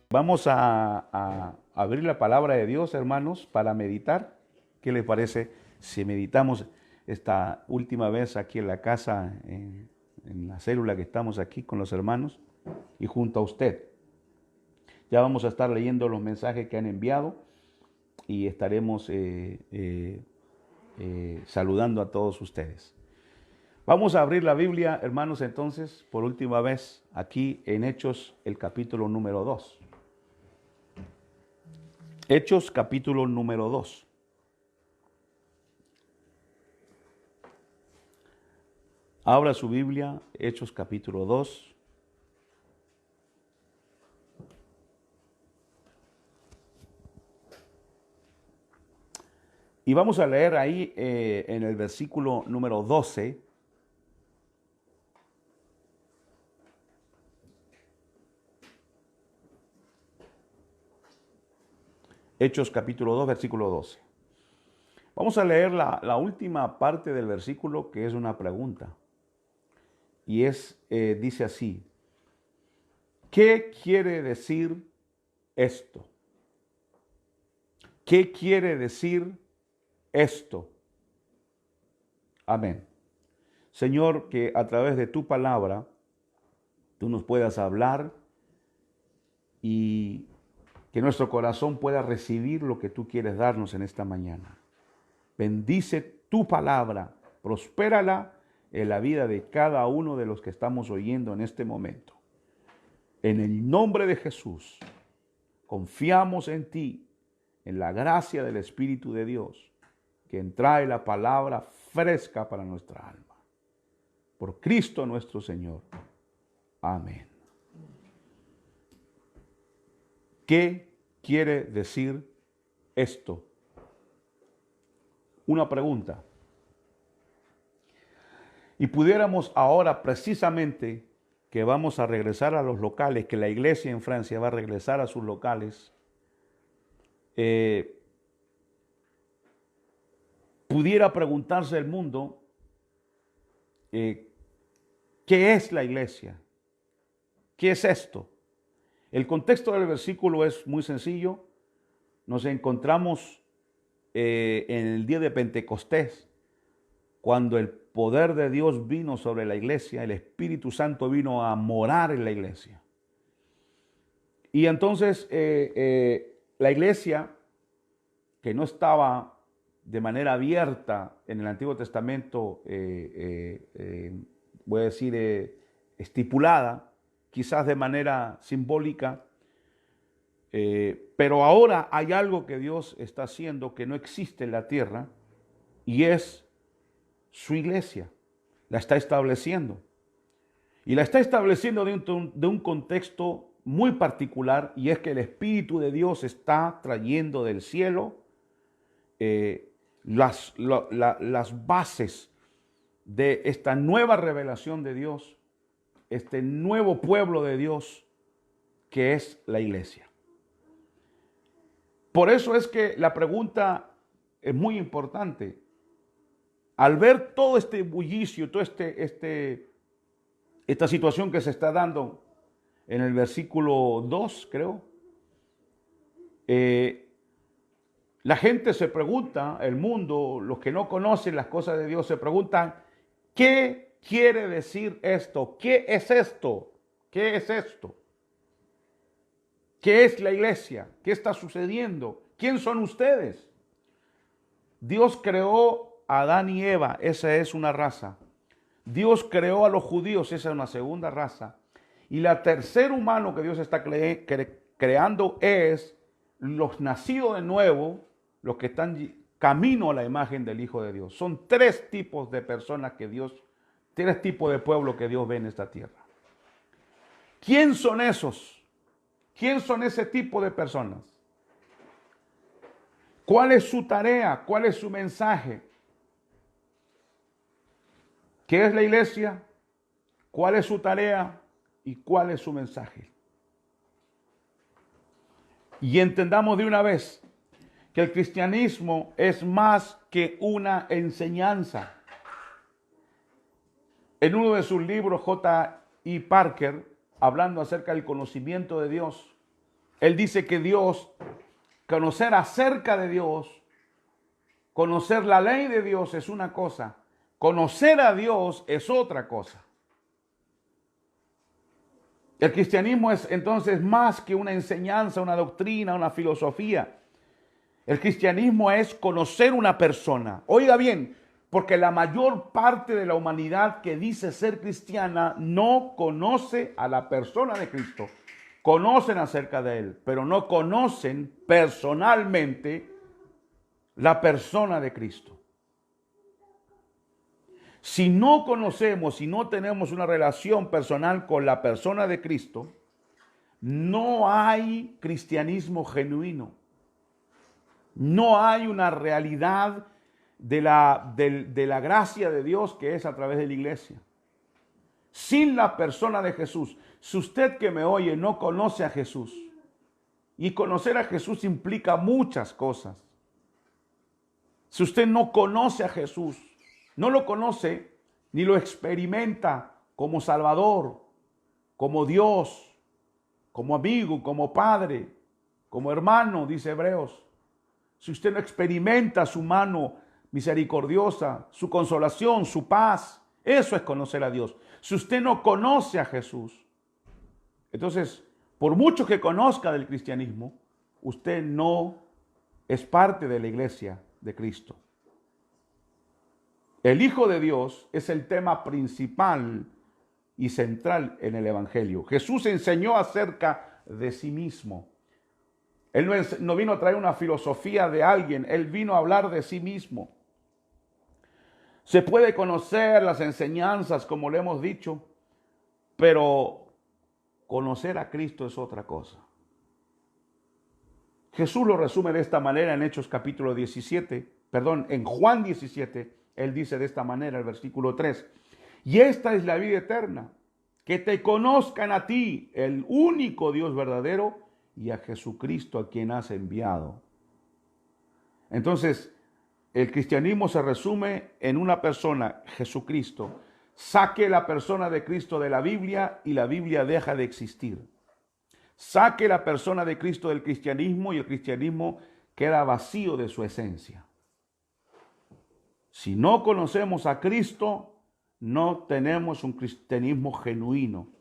Vamos a abrir la palabra de Dios, hermanos, para meditar. ¿Qué les parece si meditamos esta última vez aquí en la casa, en la célula que estamos aquí con los hermanos y junto a usted? Ya vamos a estar leyendo los mensajes que han enviado y estaremos saludando a todos ustedes. Vamos a abrir la Biblia, hermanos, entonces, por última vez, aquí en Hechos, el capítulo número 2. Hechos, capítulo número 2. Abra su Biblia, Hechos, capítulo 2. Y vamos a leer ahí en el versículo número 12. Hechos capítulo 2, versículo 12. Vamos a leer la última parte del versículo, que es una pregunta. Y dice así: ¿qué quiere decir esto? ¿Qué quiere decir esto? Amén. Señor, que a través de tu palabra tú nos puedas hablar y que nuestro corazón pueda recibir lo que tú quieres darnos en esta mañana. Bendice tu palabra, prospérala en la vida de cada uno de los que estamos oyendo en este momento. En el nombre de Jesús, confiamos en ti, en la gracia del Espíritu de Dios, quien trae la palabra fresca para nuestra alma. Por Cristo nuestro Señor. Amén. ¿Qué quiere decir esto? Una pregunta. Y pudiéramos ahora precisamente que vamos a regresar a los locales, que la iglesia en Francia va a regresar a sus locales, pudiera preguntarse el mundo, ¿qué es la iglesia? ¿Qué es esto? El contexto del versículo es muy sencillo. Nos encontramos en el día de Pentecostés, cuando el poder de Dios vino sobre la iglesia, el Espíritu Santo vino a morar en la iglesia. Y entonces la iglesia, que no estaba de manera abierta en el Antiguo Testamento, voy a decir, estipulada, quizás de manera simbólica, pero ahora hay algo que Dios está haciendo que no existe en la tierra, y es su iglesia. La está estableciendo. Y la está estableciendo dentro de un contexto muy particular, y es que el Espíritu de Dios está trayendo del cielo las bases de esta nueva revelación de Dios, este nuevo pueblo de Dios que es la iglesia. Por eso es que la pregunta es muy importante. Al ver todo este bullicio, toda esta situación que se está dando en el versículo 2, creo, la gente se pregunta, el mundo, los que no conocen las cosas de Dios, se preguntan, ¿qué quiere decir esto? ¿Qué es esto? ¿Qué es esto? ¿Qué es la iglesia? ¿Qué está sucediendo? ¿Quién son ustedes? Dios creó a Adán y Eva, esa es una raza. Dios creó a los judíos, esa es una segunda raza. Y la tercer humano que Dios está creando es los nacidos de nuevo, los que están camino a la imagen del Hijo de Dios. Son tres tipos de personas que Dios, tres tipos de pueblo que Dios ve en esta tierra. ¿Quién son esos? ¿Quién son ese tipo de personas? ¿Cuál es su tarea? ¿Cuál es su mensaje? ¿Qué es la iglesia? ¿Cuál es su tarea? ¿Y cuál es su mensaje? Y entendamos de una vez que el cristianismo es más que una enseñanza. En uno de sus libros, J.I. Parker, hablando acerca del conocimiento de Dios, Él dice que Dios, conocer acerca de Dios, conocer la ley de Dios es una cosa, conocer a Dios es otra cosa. El cristianismo es entonces más que una enseñanza, una doctrina, una filosofía. El cristianismo es conocer una persona. Oiga bien, porque la mayor parte de la humanidad que dice ser cristiana no conoce a la persona de Cristo. Conocen acerca de Él, pero no conocen personalmente la persona de Cristo. Si no conocemos, si no tenemos una relación personal con la persona de Cristo, no hay cristianismo genuino. No hay una realidad de la gracia de Dios que es a través de la iglesia. Sin la persona de Jesús, si usted que me oye no conoce a Jesús, y conocer a Jesús implica muchas cosas. Si usted no conoce a Jesús, no lo conoce ni lo experimenta como Salvador, como Dios, como amigo, como padre, como hermano, dice Hebreos. Si usted no experimenta su mano misericordiosa, su consolación, su paz, eso es conocer a Dios. Si usted no conoce a Jesús, entonces, por mucho que conozca del cristianismo, usted no es parte de la iglesia de Cristo. El Hijo de Dios es el tema principal y central en el Evangelio. Jesús enseñó acerca de sí mismo. Él no vino a traer una filosofía de alguien, Él vino a hablar de sí mismo. Se puede conocer las enseñanzas, como le hemos dicho, pero conocer a Cristo es otra cosa. Jesús lo resume de esta manera en Hechos capítulo 17, en Juan 17, Él dice de esta manera, el versículo 3, y esta es la vida eterna, que te conozcan a ti, el único Dios verdadero, y a Jesucristo a quien has enviado. Entonces, el cristianismo se resume en una persona, Jesucristo. Saque la persona de Cristo de la Biblia y la Biblia deja de existir. Saque la persona de Cristo del cristianismo y el cristianismo queda vacío de su esencia. Si no conocemos a Cristo, no tenemos un cristianismo genuino.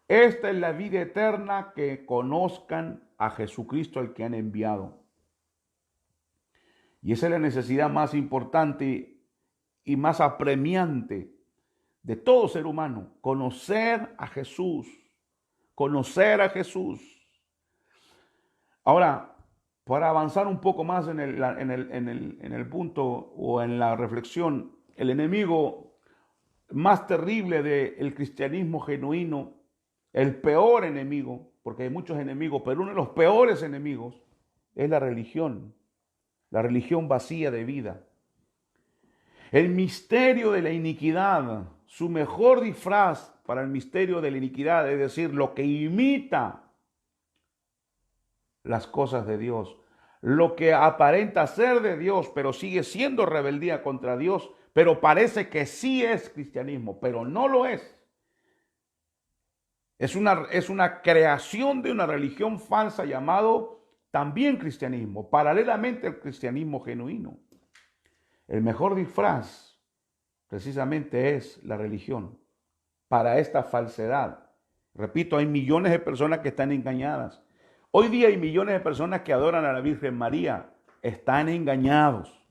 Esta es la vida eterna, que conozcan a Jesucristo al que han enviado. Y esa es la necesidad más importante y más apremiante de todo ser humano. Conocer a Jesús. Conocer a Jesús. Ahora, para avanzar un poco más en el punto o en la reflexión, el enemigo más terrible del cristianismo genuino, el peor enemigo, porque hay muchos enemigos, pero uno de los peores enemigos es la religión vacía de vida. El misterio de la iniquidad, su mejor disfraz para el misterio de la iniquidad, es decir, lo que imita las cosas de Dios, lo que aparenta ser de Dios, pero sigue siendo rebeldía contra Dios, pero parece que sí es cristianismo, pero no lo es. Es una creación de una religión falsa llamado también cristianismo, paralelamente al cristianismo genuino. El mejor disfraz precisamente es la religión para esta falsedad. Repito, hay millones de personas que están engañadas. Hoy día hay millones de personas que adoran a la Virgen María. Están engañados.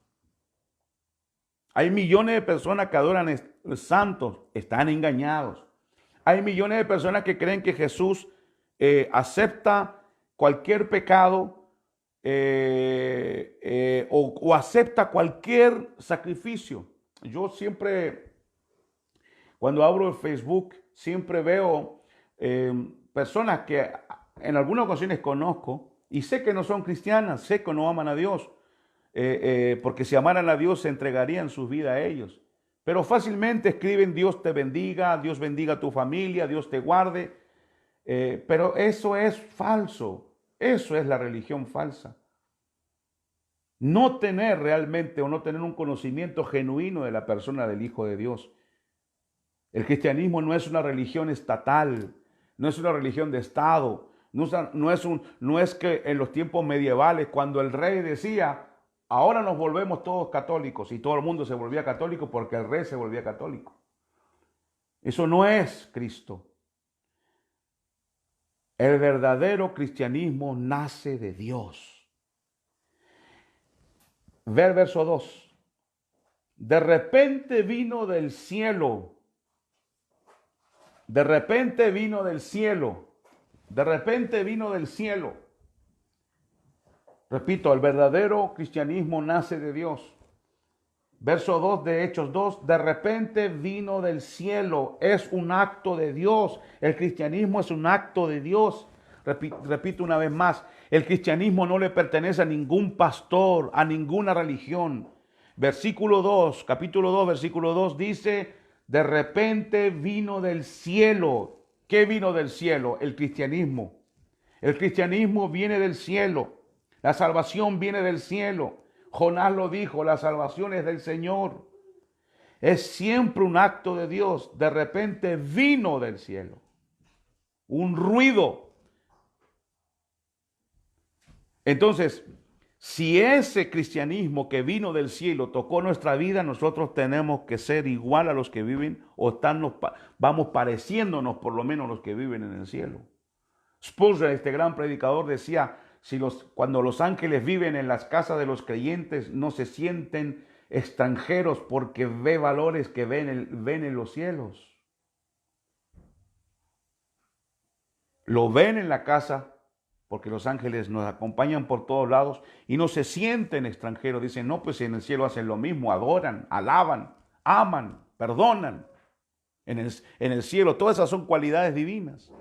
Hay millones de personas que adoran a santos. Están engañados. Hay millones de personas que creen que Jesús acepta cualquier pecado o acepta cualquier sacrificio. Yo siempre, cuando abro el Facebook, siempre veo personas que en algunas ocasiones conozco y sé que no son cristianas, sé que no aman a Dios, porque si amaran a Dios se entregarían sus vidas a ellos. Pero fácilmente escriben: Dios te bendiga, Dios bendiga a tu familia, Dios te guarde. Pero eso es falso. Eso es la religión falsa. No tener realmente o no tener un conocimiento genuino de la persona del Hijo de Dios. El cristianismo no es una religión estatal, no es una religión de Estado, No es que en los tiempos medievales, cuando el rey decía, ahora nos volvemos todos católicos, y todo el mundo se volvía católico porque el rey se volvía católico. Eso no es Cristo. El verdadero cristianismo nace de Dios. Ve el verso 2. De repente vino del cielo. De repente vino del cielo. De repente vino del cielo. Repito, el verdadero cristianismo nace de Dios. Verso 2 de Hechos 2, de repente vino del cielo. Es un acto de Dios. El cristianismo es un acto de Dios. Repito una vez más, el cristianismo no le pertenece a ningún pastor, a ninguna religión. Versículo 2, capítulo 2, versículo 2 dice, de repente vino del cielo. ¿Qué vino del cielo? El cristianismo. El cristianismo viene del cielo. La salvación viene del cielo. Jonás lo dijo, la salvación es del Señor. Es siempre un acto de Dios. De repente vino del cielo un ruido. Entonces, si ese cristianismo que vino del cielo tocó nuestra vida, nosotros tenemos que ser igual a los que viven o vamos pareciéndonos por lo menos a los que viven en el cielo. Spurgeon, este gran predicador, decía, cuando los ángeles viven en las casas de los creyentes, no se sienten extranjeros porque ve valores que ven en los cielos. Lo ven en la casa porque los ángeles nos acompañan por todos lados y no se sienten extranjeros. Dicen, no, pues en el cielo hacen lo mismo, adoran, alaban, aman, perdonan. En el cielo, todas esas son cualidades divinas.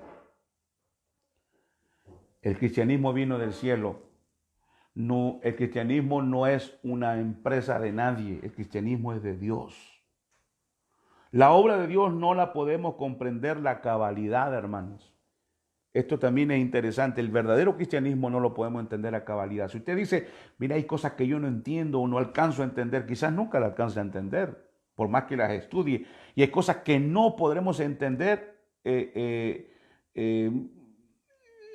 El cristianismo vino del cielo. No, el cristianismo no es una empresa de nadie. El cristianismo es de Dios. La obra de Dios no la podemos comprender la cabalidad, hermanos. Esto también es interesante. El verdadero cristianismo no lo podemos entender a cabalidad. Si usted dice, mira, hay cosas que yo no entiendo o no alcanzo a entender, quizás nunca las alcance a entender, por más que las estudie. Y hay cosas que no podremos entender.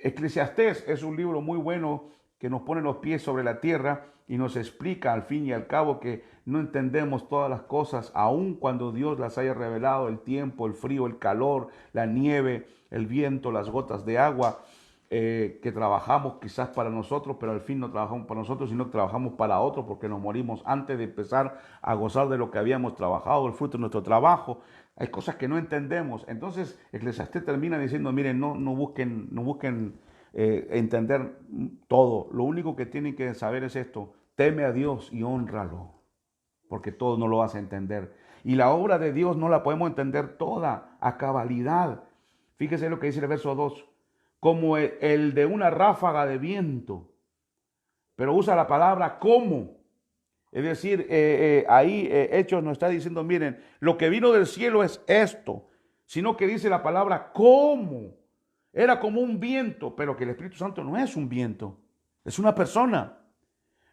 Eclesiastés es un libro muy bueno que nos pone los pies sobre la tierra y nos explica al fin y al cabo que no entendemos todas las cosas, aun cuando Dios las haya revelado, el tiempo, el frío, el calor, la nieve, el viento, las gotas de agua, que trabajamos quizás para nosotros, pero al fin no trabajamos para nosotros, sino que trabajamos para otros porque nos morimos antes de empezar a gozar de lo que habíamos trabajado, el fruto de nuestro trabajo. Hay cosas que no entendemos. Entonces, Eclesiastés termina diciendo, miren, no busquen entender todo. Lo único que tienen que saber es esto: teme a Dios y hónralo, porque todo no lo vas a entender. Y la obra de Dios no la podemos entender toda a cabalidad. Fíjese lo que dice el verso 2. Como el de una ráfaga de viento. Pero usa la palabra como. Es decir, ahí Hechos nos está diciendo, miren, lo que vino del cielo es esto. Sino que dice la palabra como. Era como un viento, pero que el Espíritu Santo no es un viento. Es una persona.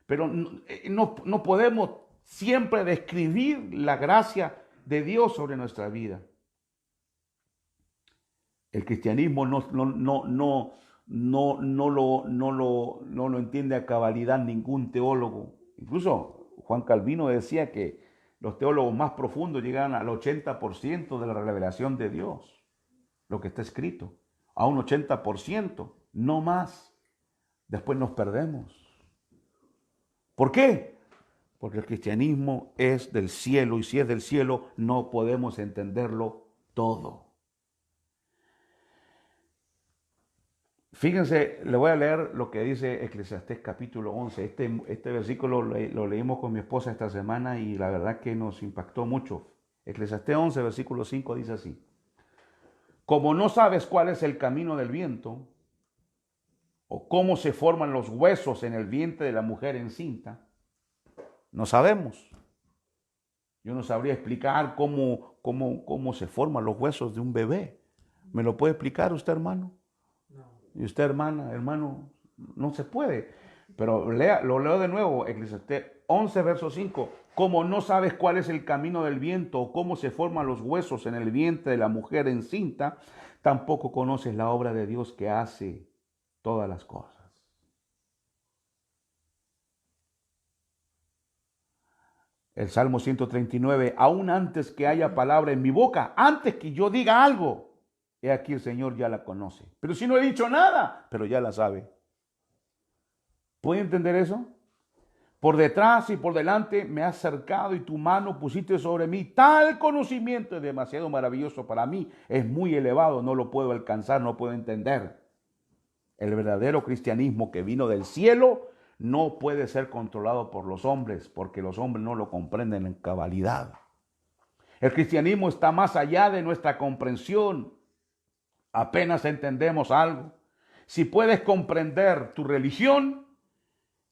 Pero no podemos siempre describir la gracia de Dios sobre nuestra vida. El cristianismo no lo entiende a cabalidad ningún teólogo. Incluso Juan Calvino decía que los teólogos más profundos llegan al 80% de la revelación de Dios, lo que está escrito, a un 80%, no más. Después nos perdemos. ¿Por qué? Porque el cristianismo es del cielo y si es del cielo no podemos entenderlo todo. Fíjense, le voy a leer lo que dice Eclesiastés capítulo 11. Este versículo lo leímos con mi esposa esta semana y la verdad que nos impactó mucho. Eclesiastés 11, versículo 5 dice así. Como no sabes cuál es el camino del viento o cómo se forman los huesos en el vientre de la mujer encinta, no sabemos. Yo no sabría explicar cómo se forman los huesos de un bebé. ¿Me lo puede explicar usted, hermano? Y usted, hermano, no se puede. Pero lo leo de nuevo, Eclesiastés 11, verso 5. Como no sabes cuál es el camino del viento o cómo se forman los huesos en el vientre de la mujer encinta, tampoco conoces la obra de Dios que hace todas las cosas. El Salmo 139, aún antes que haya palabra en mi boca, antes que yo diga algo, he aquí el Señor ya la conoce. Pero si no he dicho nada, pero ya la sabe. ¿Puede entender eso? Por detrás y por delante me has cercado y tu mano pusiste sobre mí. Tal conocimiento es demasiado maravilloso para mí. Es muy elevado, no lo puedo alcanzar, no puedo entender. El verdadero cristianismo que vino del cielo no puede ser controlado por los hombres, porque los hombres no lo comprenden en cabalidad. El cristianismo está más allá de nuestra comprensión. Apenas entendemos algo. Si puedes comprender tu religión,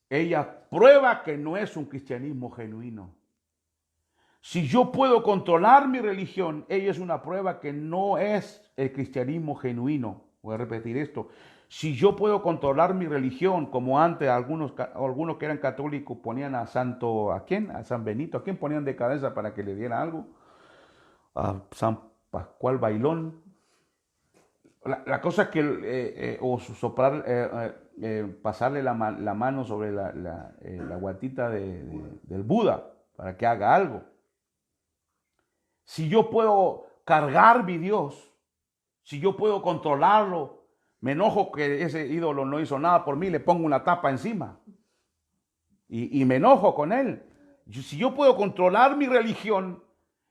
ella prueba que no es un cristianismo genuino. Si yo puedo controlar mi religión, ella es una prueba que no es el cristianismo genuino. Voy a repetir esto. Si yo puedo controlar mi religión, como antes algunos que eran católicos ponían a Santo, ¿a quién? A San Benito, ¿a quién ponían de cabeza para que le diera algo? A San Pascual Bailón. La cosa es que, o soplar, pasarle la mano sobre la guatita del Buda para que haga algo. Si yo puedo cargar mi Dios, si yo puedo controlarlo, me enojo que ese ídolo no hizo nada por mí, le pongo una tapa encima y me enojo con él. Si yo puedo controlar mi religión,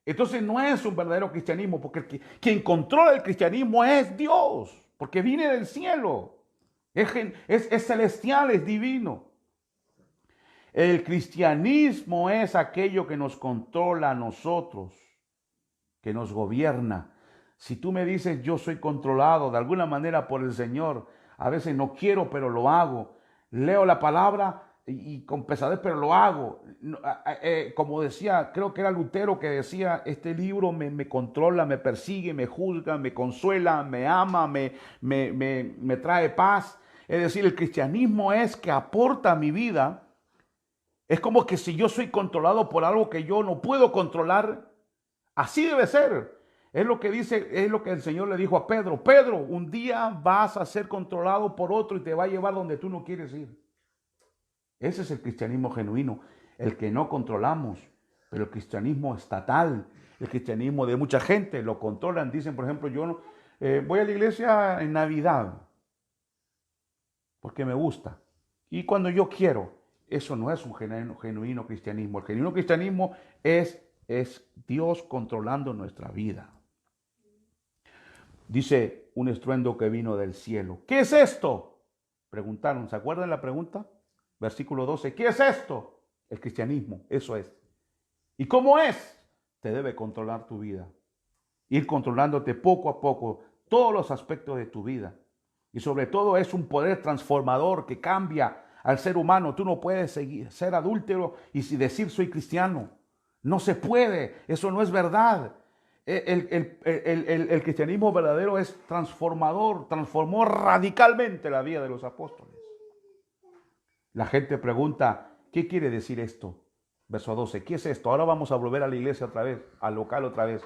entonces no es un verdadero cristianismo, porque quien controla el cristianismo es Dios, porque viene del cielo, es celestial, es divino. El cristianismo es aquello que nos controla a nosotros, que nos gobierna. Si tú me dices yo soy controlado de alguna manera por el Señor, a veces no quiero pero lo hago, leo la palabra y con pesadez pero lo hago. Como decía, creo que era Lutero que decía, este libro me controla, me persigue, me juzga, me consuela, me ama, me trae paz. Es decir, el cristianismo es que aporta a mi vida. Es como que si yo soy controlado por algo que yo no puedo controlar, así debe ser. Es lo que dice, es lo que el Señor le dijo a Pedro. Pedro, un día vas a ser controlado por otro y te va a llevar donde tú no quieres ir. Ese es el cristianismo genuino, el que no controlamos, pero el cristianismo estatal, el cristianismo de mucha gente, lo controlan. Dicen, por ejemplo, yo no, voy a la iglesia en Navidad porque me gusta. Y cuando yo quiero, eso no es un genuino cristianismo. El genuino cristianismo es Dios controlando nuestra vida. Dice un estruendo que vino del cielo. ¿Qué es esto? Preguntaron, ¿se acuerdan la pregunta? Versículo 12. ¿Qué es esto? El cristianismo, eso es. ¿Y cómo es? Te debe controlar tu vida. Ir controlándote poco a poco todos los aspectos de tu vida. Y sobre todo es un poder transformador que cambia al ser humano. Tú no puedes ser adúltero y decir soy cristiano. No se puede, eso no es verdad. El cristianismo verdadero es transformador, transformó radicalmente la vida de los apóstoles. La gente pregunta, ¿qué quiere decir esto? Verso 12, ¿qué es esto? Ahora vamos a volver a la iglesia otra vez, al local otra vez.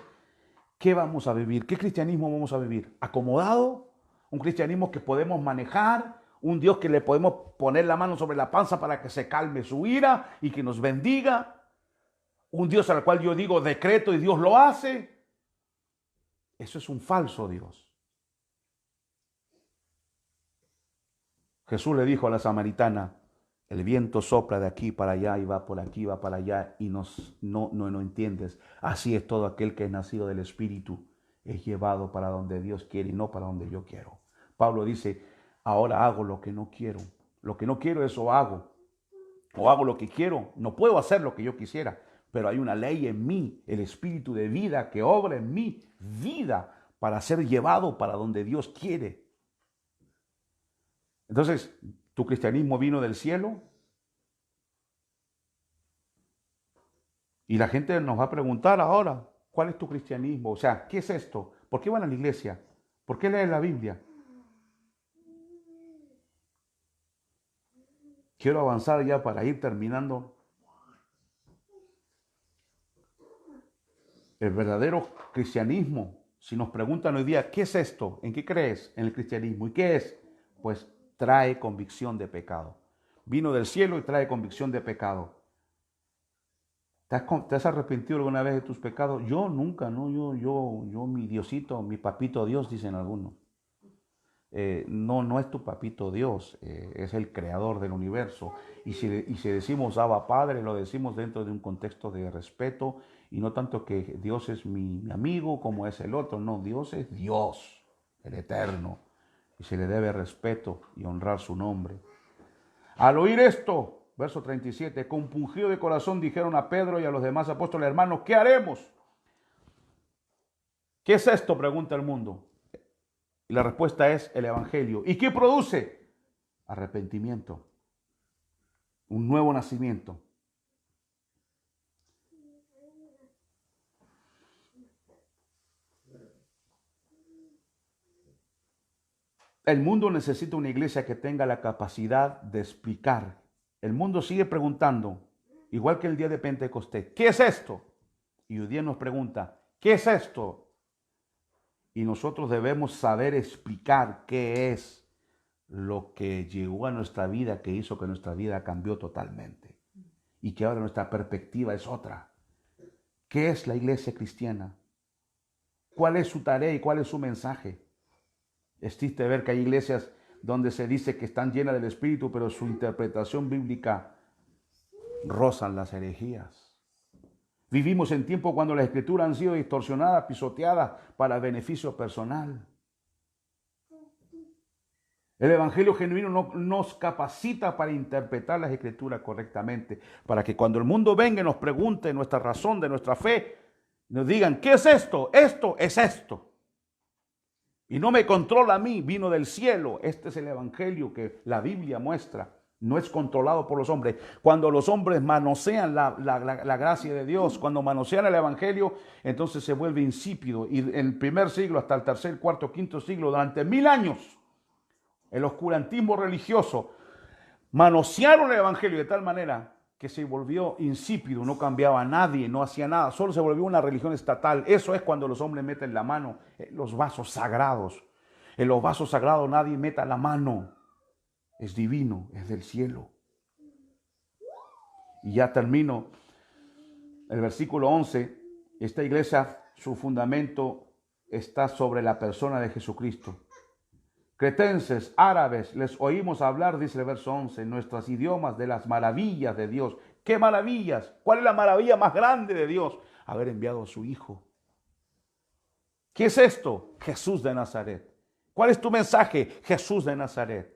¿Qué vamos a vivir? ¿Qué cristianismo vamos a vivir? ¿Acomodado? ¿Un cristianismo que podemos manejar? ¿Un Dios que le podemos poner la mano sobre la panza para que se calme su ira y que nos bendiga? ¿Un Dios al cual yo digo decreto y Dios lo hace? Eso es un falso Dios. Jesús le dijo a la samaritana, el viento sopla de aquí para allá y va por aquí, va para allá y no entiendes. Así es todo aquel que es nacido del Espíritu, es llevado para donde Dios quiere y no para donde yo quiero. Pablo dice, ahora hago lo que no quiero. Lo que no quiero, eso hago. O hago lo que quiero. No puedo hacer lo que yo quisiera, pero hay una ley en mí, el Espíritu de vida que obra en mí, vida para ser llevado para donde Dios quiere. Entonces, ¿tu cristianismo vino del cielo? Y la gente nos va a preguntar ahora, ¿cuál es tu cristianismo? O sea, ¿qué es esto? ¿Por qué van a la iglesia? ¿Por qué leen la Biblia? Quiero avanzar ya para ir terminando. El verdadero cristianismo, si nos preguntan hoy día, ¿qué es esto? ¿En qué crees? En el cristianismo. ¿Y qué es? Pues trae convicción de pecado. Vino del cielo y trae convicción de pecado. ¿Te has arrepentido alguna vez de tus pecados? Yo nunca, ¿no? Yo, mi Diosito, mi papito Dios, dicen algunos. No es tu papito Dios, es el creador del universo. Y si decimos Abba Padre, lo decimos dentro de un contexto de respeto y no tanto que Dios es mi amigo como es el otro. No, Dios es Dios, el eterno, y se le debe respeto y honrar su nombre. Al oír esto, verso 37, compungido de corazón dijeron a Pedro y a los demás apóstoles: hermanos, ¿qué haremos? ¿Qué es esto?, pregunta el mundo. Y la respuesta es el Evangelio. ¿Y qué produce? Arrepentimiento, un nuevo nacimiento. El mundo necesita una iglesia que tenga la capacidad de explicar. El mundo sigue preguntando, igual que el día de Pentecostés, ¿qué es esto? Y hoy día nos pregunta, ¿qué es esto? Y nosotros debemos saber explicar qué es lo que llegó a nuestra vida, que hizo que nuestra vida cambió totalmente. Y que ahora nuestra perspectiva es otra. ¿Qué es la iglesia cristiana? ¿Cuál es su tarea y cuál es su mensaje? Es triste ver que hay iglesias donde se dice que están llenas del Espíritu, pero su interpretación bíblica rozan las herejías. Vivimos en tiempos cuando las escrituras han sido distorsionadas, pisoteadas para beneficio personal. El Evangelio genuino nos capacita para interpretar las escrituras correctamente, para que cuando el mundo venga y nos pregunte nuestra razón de nuestra fe, nos digan, ¿qué es esto? Esto es esto. Y no me controla a mí, vino del cielo. Este es el Evangelio que la Biblia muestra. No es controlado por los hombres. Cuando los hombres manosean la gracia de Dios, cuando manosean el Evangelio, entonces se vuelve insípido. Y en el primer siglo hasta el tercer, cuarto, quinto siglo, durante 1000 años, el oscurantismo religioso manosearon el Evangelio de tal manera que se volvió insípido, no cambiaba a nadie, no hacía nada, solo se volvió una religión estatal. Eso es cuando los hombres meten la mano en los vasos sagrados. En los vasos sagrados nadie meta la mano. Es divino, es del cielo. Y ya termino. El versículo 11, esta iglesia, su fundamento está sobre la persona de Jesucristo. Cretenses, árabes, les oímos hablar, dice el verso 11, en nuestros idiomas de las maravillas de Dios. ¿Qué maravillas? ¿Cuál es la maravilla más grande de Dios? Haber enviado a su Hijo. ¿Qué es esto? Jesús de Nazaret. ¿Cuál es tu mensaje? Jesús de Nazaret.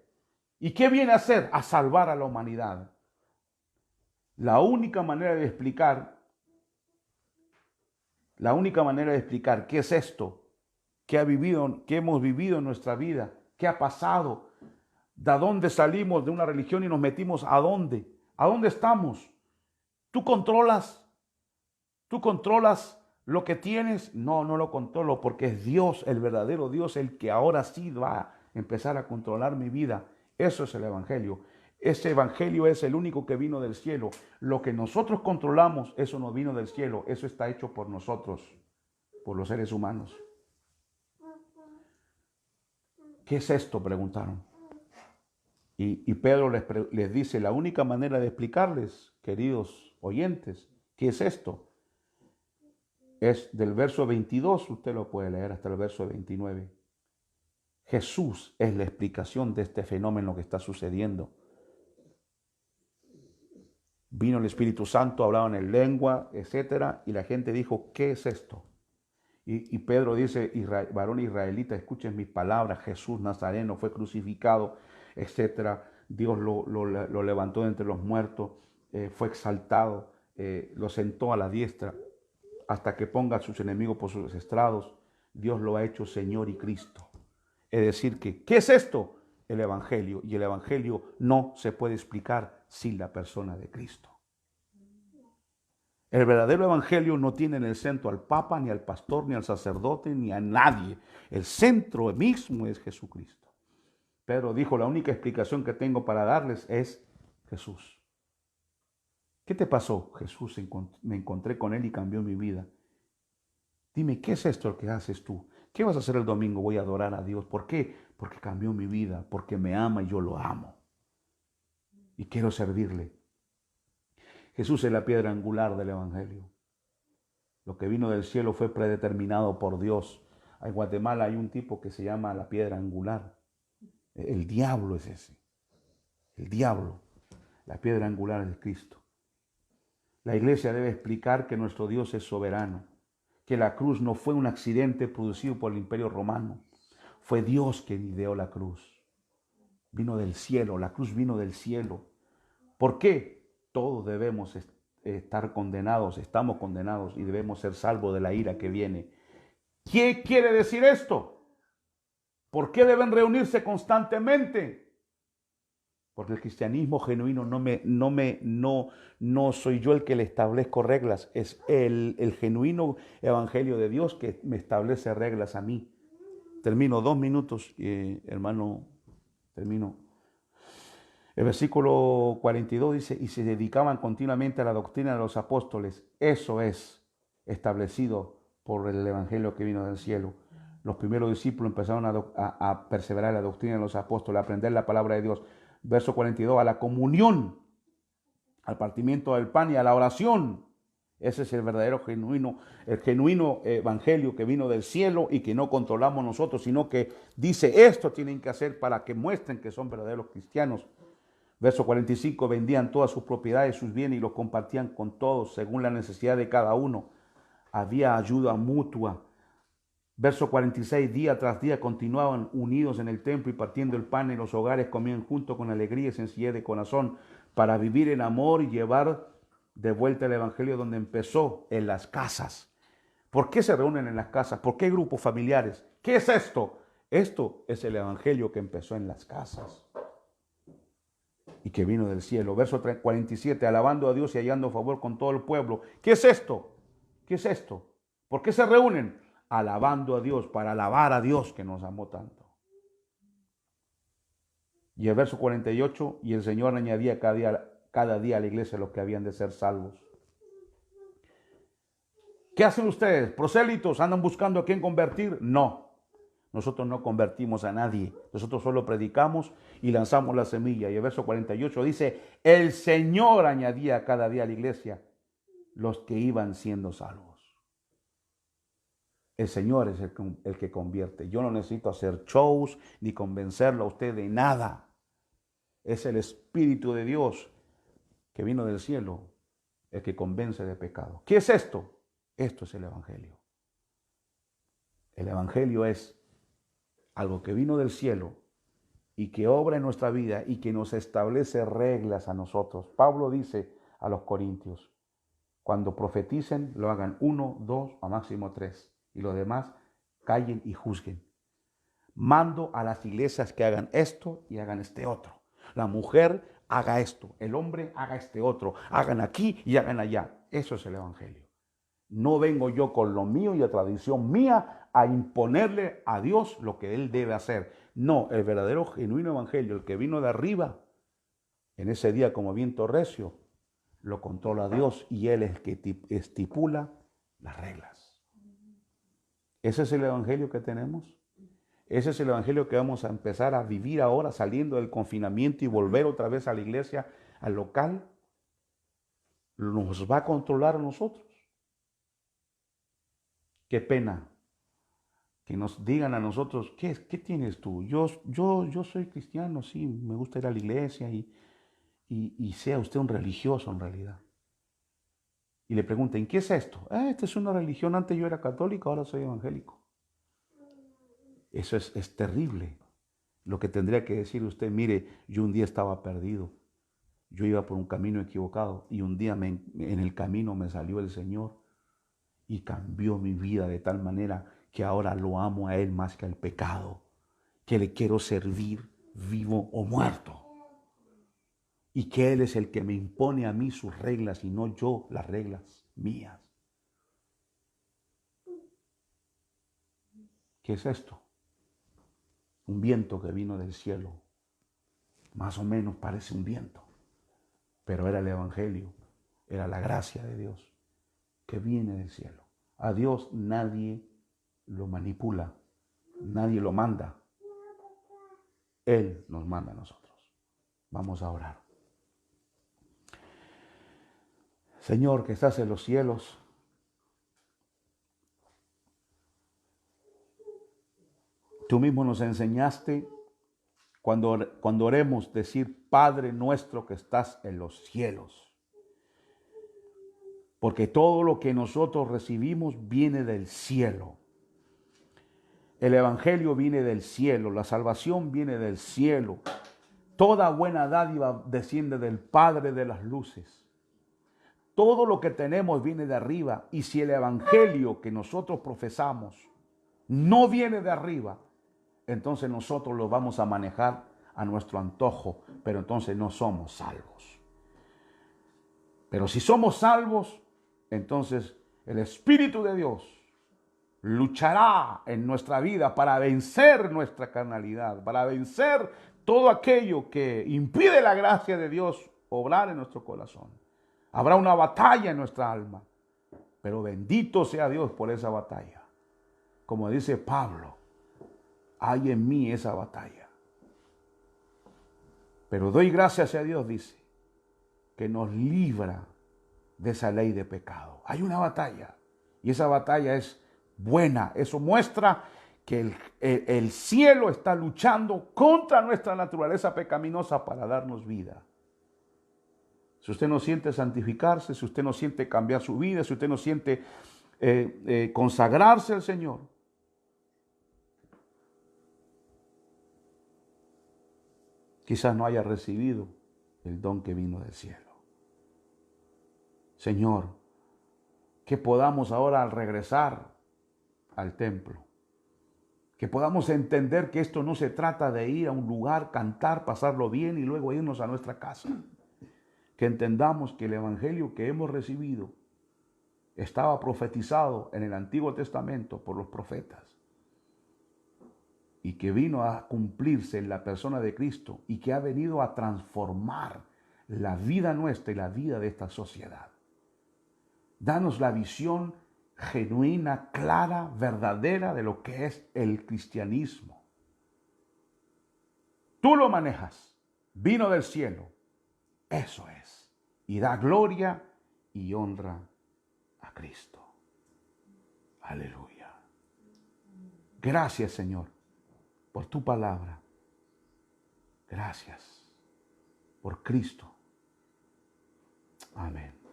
¿Y qué viene a hacer? A salvar a la humanidad. La única manera de explicar qué es esto, qué hemos vivido en nuestra vida, qué ha pasado, de dónde salimos de una religión y nos metimos a dónde estamos. ¿Tú controlas lo que tienes? No, no lo controlo, porque es Dios, el verdadero Dios, el que ahora sí va a empezar a controlar mi vida. Eso es el Evangelio. Ese Evangelio es el único que vino del cielo. Lo que nosotros controlamos, eso no vino del cielo. Eso está hecho por nosotros, por los seres humanos. ¿Qué es esto?, preguntaron. Y Pedro les dice, la única manera de explicarles, queridos oyentes, ¿qué es esto? Es del verso 22, usted lo puede leer hasta el verso 29. Jesús es la explicación de este fenómeno que está sucediendo. Vino el Espíritu Santo, hablaban en lengua, etcétera, y la gente dijo, ¿qué es esto? Y Pedro dice, varón israelita, escuchen mis palabras, Jesús Nazareno fue crucificado, etcétera. Dios lo levantó de entre los muertos, fue exaltado, lo sentó a la diestra hasta que ponga a sus enemigos por sus estrados. Dios lo ha hecho Señor y Cristo. Es decir, ¿qué es esto? El Evangelio. Y el Evangelio no se puede explicar sin la persona de Cristo. El verdadero Evangelio no tiene en el centro al Papa, ni al pastor, ni al sacerdote, ni a nadie. El centro mismo es Jesucristo. Pedro dijo, la única explicación que tengo para darles es Jesús. ¿Qué te pasó? Jesús, me encontré con Él y cambió mi vida. Dime, ¿qué es esto que haces tú? ¿Qué vas a hacer el domingo? Voy a adorar a Dios. ¿Por qué? Porque cambió mi vida, porque me ama y yo lo amo. Y quiero servirle. Jesús es la piedra angular del Evangelio. Lo que vino del cielo fue predeterminado por Dios. En Guatemala hay un tipo que se llama la piedra angular. El diablo es ese. El diablo. La piedra angular es Cristo. La iglesia debe explicar que nuestro Dios es soberano, que la cruz no fue un accidente producido por el Imperio Romano. Fue Dios quien ideó la cruz. Vino del cielo, la cruz vino del cielo. ¿Por qué? Todos debemos estar condenados, estamos condenados y debemos ser salvos de la ira que viene. ¿Qué quiere decir esto? ¿Por qué deben reunirse constantemente? Porque el cristianismo genuino no soy yo el que le establezco reglas, es el genuino evangelio de Dios que me establece reglas a mí. Termino 2 minutos, hermano, termino. El versículo 42 dice, y se dedicaban continuamente a la doctrina de los apóstoles. Eso es establecido por el evangelio que vino del cielo. Los primeros discípulos empezaron a perseverar en la doctrina de los apóstoles, a aprender la palabra de Dios. Verso 42, a la comunión, al partimiento del pan y a la oración. Ese es el verdadero el genuino evangelio que vino del cielo y que no controlamos nosotros, sino que dice esto tienen que hacer para que muestren que son verdaderos cristianos. Verso 45, vendían todas sus propiedades, sus bienes y los compartían con todos según la necesidad de cada uno. Había ayuda mutua. Verso 46, día tras día continuaban unidos en el templo y partiendo el pan en los hogares, comían junto con alegría y sencillez de corazón para vivir en amor y llevar de vuelta el evangelio donde empezó, en las casas. ¿Por qué se reúnen en las casas? ¿Por qué grupos familiares? ¿Qué es esto? Esto es el evangelio que empezó en las casas y que vino del cielo. Verso 47, alabando a Dios y hallando favor con todo el pueblo. ¿Qué es esto? ¿Qué es esto? ¿Por qué se reúnen? Alabando a Dios, para alabar a Dios que nos amó tanto. Y el verso 48, y el Señor añadía cada día a la iglesia los que habían de ser salvos. ¿Qué hacen ustedes? ¿Prosélitos? ¿Andan buscando a quién convertir? No. Nosotros no convertimos a nadie. Nosotros solo predicamos y lanzamos la semilla. Y el verso 48 dice, el Señor añadía cada día a la iglesia los que iban siendo salvos. El Señor es el que convierte. Yo no necesito hacer shows ni convencerlo a usted de nada. Es el Espíritu de Dios que vino del cielo el que convence de pecado. ¿Qué es esto? Esto es el Evangelio. El Evangelio es algo que vino del cielo y que obra en nuestra vida y que nos establece reglas a nosotros. Pablo dice a los corintios, cuando profeticen lo hagan 1, 2 o máximo 3 y los demás callen y juzguen. Mando a las iglesias que hagan esto y hagan este otro. La mujer haga esto, el hombre haga este otro, hagan aquí y hagan allá. Eso es el Evangelio. No vengo yo con lo mío y la tradición mía a imponerle a Dios lo que Él debe hacer. No, el verdadero genuino evangelio, el que vino de arriba, en ese día como viento recio, lo controla Dios y Él es el que estipula las reglas. Ese es el evangelio que tenemos. Ese es el evangelio que vamos a empezar a vivir ahora saliendo del confinamiento y volver otra vez a la iglesia, al local. Nos va a controlar a nosotros. Qué pena que nos digan a nosotros, ¿qué tienes tú? Yo soy cristiano, sí, me gusta ir a la iglesia y sea usted un religioso en realidad. Y le pregunten, ¿qué es esto? Esta es una religión, antes yo era católico, ahora soy evangélico. Eso es terrible. Lo que tendría que decir usted, mire, yo un día estaba perdido, yo iba por un camino equivocado y un día en el camino me salió el Señor y cambió mi vida de tal manera que ahora lo amo a Él más que al pecado, que le quiero servir vivo o muerto. Y que Él es el que me impone a mí sus reglas y no yo las reglas mías. ¿Qué es esto? Un viento que vino del cielo. Más o menos parece un viento, pero era el Evangelio, era la gracia de Dios que viene del cielo. A Dios nadie lo manipula, Nadie lo manda. Él nos manda a nosotros. Vamos a orar. Señor, que estás en los cielos, tú mismo nos enseñaste cuando oremos decir, Padre nuestro que estás en los cielos. Porque todo lo que nosotros recibimos viene del cielo. El evangelio viene del cielo, la salvación viene del cielo. Toda buena dádiva desciende del Padre de las luces. Todo lo que tenemos viene de arriba. Y si el evangelio que nosotros profesamos no viene de arriba, entonces nosotros lo vamos a manejar a nuestro antojo, pero entonces no somos salvos. Pero si somos salvos, entonces el Espíritu de Dios luchará en nuestra vida para vencer nuestra carnalidad, para vencer todo aquello que impide la gracia de Dios obrar en nuestro corazón. Habrá una batalla en nuestra alma, pero bendito sea Dios por esa batalla. Como dice Pablo, hay en mí esa batalla. Pero doy gracias a Dios, dice, que nos libra de esa ley de pecado. Hay una batalla y esa batalla es buena. Eso muestra que el cielo está luchando contra nuestra naturaleza pecaminosa para darnos vida. Si usted no siente santificarse, si usted no siente cambiar su vida, si usted no siente consagrarse al Señor, quizás no haya recibido el don que vino del cielo. Señor, que podamos ahora al regresar al templo, que podamos entender que esto no se trata de ir a un lugar, cantar, pasarlo bien y luego irnos a nuestra casa. Que entendamos que el evangelio que hemos recibido estaba profetizado en el Antiguo Testamento por los profetas y que vino a cumplirse en la persona de Cristo y que ha venido a transformar la vida nuestra y la vida de esta sociedad. Danos la visión genuina, clara, verdadera de lo que es el cristianismo. Tú lo manejas, vino del cielo, eso es, y da gloria y honra a Cristo. Aleluya. Gracias, Señor, por tu palabra. Gracias por Cristo. Amén.